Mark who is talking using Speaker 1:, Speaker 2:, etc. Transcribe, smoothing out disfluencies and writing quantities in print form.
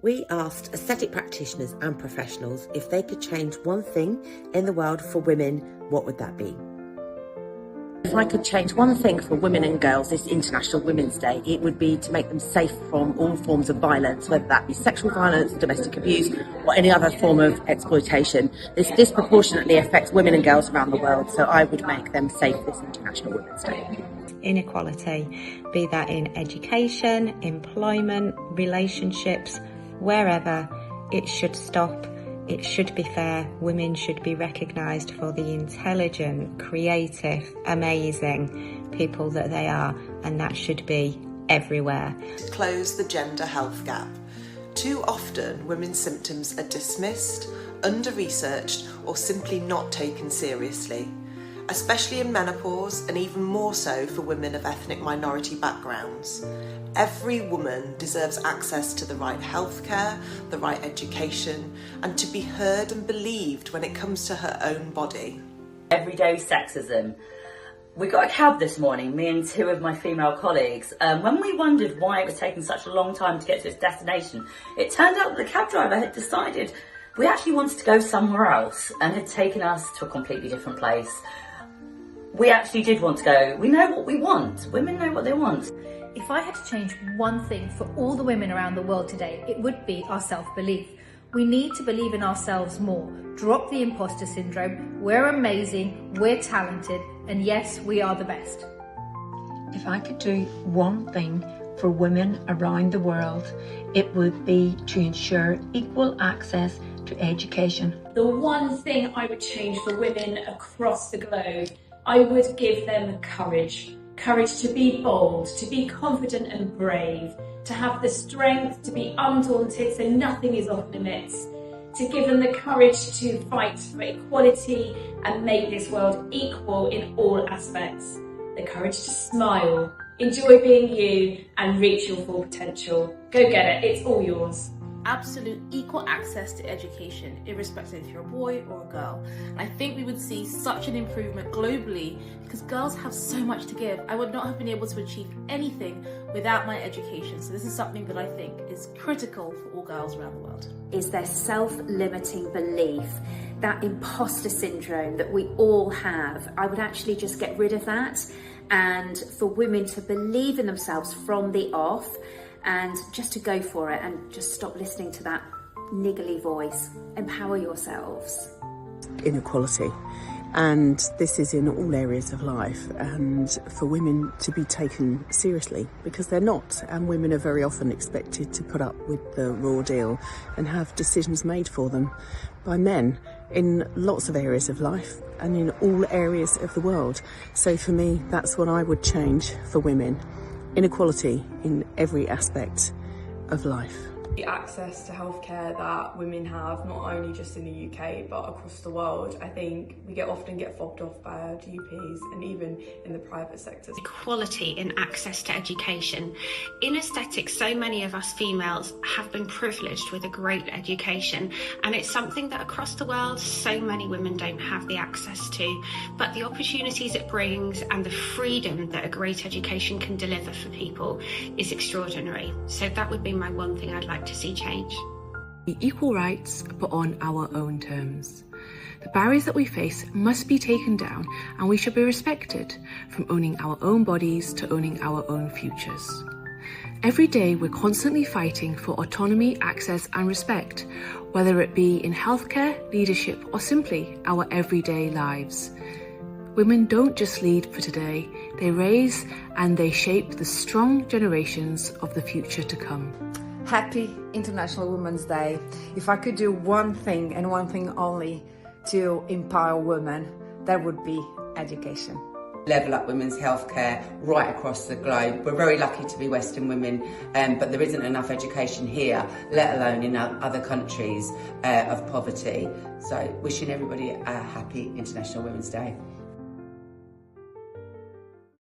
Speaker 1: We asked aesthetic practitioners and professionals if they could change one thing in the world for women, what would that be? If I could change one thing for women and girls this International Women's Day, it would be to make them safe from all forms of violence, whether that be sexual violence, domestic abuse, or any other form of exploitation. This disproportionately affects women and girls around the world, so I would make them safe this International Women's Day.
Speaker 2: Inequality, be that in education, employment, relationships, wherever, it should stop. It should be fair. Women should be recognised for the intelligent, creative, amazing people that they are, and that should be everywhere.
Speaker 3: Close the gender health gap. Too often, women's symptoms are dismissed, under-researched, or simply not taken seriously, especially in menopause and even more so for women of ethnic minority backgrounds. Every woman deserves access to the right healthcare, the right education, and to be heard and believed when it comes to her own body.
Speaker 4: Everyday sexism. We got a cab this morning, me and two of my female colleagues. When we wondered why it was taking such a long time to get to its destination, it turned out that the cab driver had decided we actually wanted to go somewhere else and had taken us to a completely different place. We actually did want to go. We know what we want. Women know what they want.
Speaker 5: If I had to change one thing for all the women around the world today, it would be our self-belief. We need to believe in ourselves more. Drop the imposter syndrome. We're amazing, we're talented, and yes, we are the best.
Speaker 6: If I could do one thing for women around the world, it would be to ensure equal access to education.
Speaker 7: The one thing I would change for women across the globe, I would give them courage. Courage to be bold, to be confident and brave, to have the strength to be undaunted so nothing is off limits, to give them the courage to fight for equality and make this world equal in all aspects. The courage to smile, enjoy being you and reach your full potential. Go get it, it's all yours.
Speaker 8: Absolute equal access to education, irrespective if you're a boy or a girl. And I think we would see such an improvement globally because girls have so much to give. I would not have been able to achieve anything without my education. So this is something that I think is critical for all girls around the world.
Speaker 9: Is their self-limiting belief, that imposter syndrome that we all have. I would actually just get rid of that, and for women to believe in themselves from the off, and just to go for it and just stop listening to that niggly voice. Empower yourselves.
Speaker 10: Inequality, and this is in all areas of life, and for women to be taken seriously, because they're not, and women are very often expected to put up with the raw deal and have decisions made for them by men in lots of areas of life and in all areas of the world. So for me, that's what I would change for women. Inequality in every aspect of life.
Speaker 11: The access to healthcare that women have, not only just in the UK but across the world, I think we often get fobbed off by our GPs and even in the private sectors.
Speaker 2: Equality in access to education. In aesthetics, so many of us females have been privileged with a great education, and it's something that across the world so many women don't have the access to. But the opportunities it brings and the freedom that a great education can deliver for people is extraordinary. So that would be my one thing I'd like to see change.
Speaker 12: Equal rights, but on our own terms. The barriers that we face must be taken down, and we should be respected, from owning our own bodies to owning our own futures. Every day we're constantly fighting for autonomy, access and respect, whether it be in healthcare, leadership or simply our everyday lives. Women don't just lead for today, they raise and they shape the strong generations of the future to come.
Speaker 13: Happy International Women's Day. If I could do one thing and one thing only to empower women, that would be education.
Speaker 14: Level up women's healthcare right across the globe. We're very lucky to be Western women, but there isn't enough education here, let alone in other countries of poverty. So wishing everybody a happy International Women's Day.